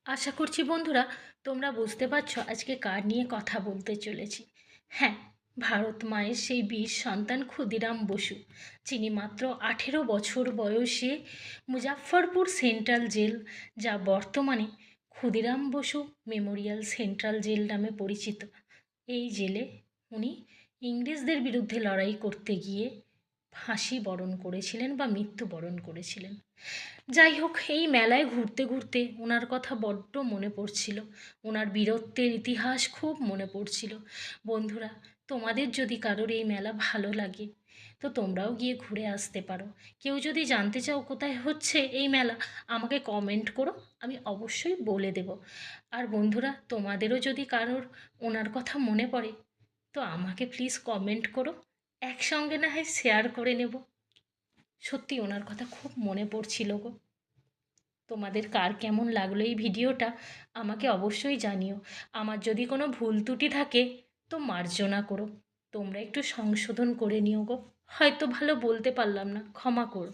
আশা করছি বন্ধুরা তোমরা বুঝতে পারছো আজকে কার নিয়ে কথা বলতে চলেছি। হ্যাঁ, ভারত মায়ের সেই বীর সন্তান ক্ষুদিরাম বসু, যিনি মাত্র 18 বছর বয়সে মুজাফফরপুর সেন্ট্রাল জেল, যা বর্তমানে Khudiram Basu memorial central jail নামে পরিচিত, এই জেলে উনি ইংরেজদের বিরুদ্ধে লড়াই করতে গিয়ে ফাঁসি বরণ করেছিলেন বা মৃত্যুবরণ করেছিলেন। যাই হোক, এই মেলায় ঘুরতে ঘুরতে ওনার কথা বড্ড মনে পড়ছিল, ওনার বীরত্বের ইতিহাস খুব মনে পড়ছিল। বন্ধুরা, তোমাদের যদি কারোর এই মেলা ভালো লাগে তো তোমরাও গিয়ে ঘুরে আসতে পারো। কেউ যদি জানতে চাও কোথায় হচ্ছে এই মেলা, আমাকে কমেন্ট করো, আমি অবশ্যই বলে দেব। আর বন্ধুরা, তোমাদেরও যদি কারোর ওনার কথা মনে পড়ে তো আমাকে প্লিজ কমেন্ট করো, একসঙ্গে না হয় শেয়ার করে নেব। সত্যি ওনার কথা খুব মনে পড়ছিল গো। তোমাদের কার কেমন লাগলো এই ভিডিওটা আমাকে অবশ্যই জানিও। আমার যদি কোনো ভুল ত্রুটি থাকে তো মার্জনা করো, তোমরা একটু সংশোধন করে নিও গো। হয়তো ভালো বলতে পারলাম না, ক্ষমা করো।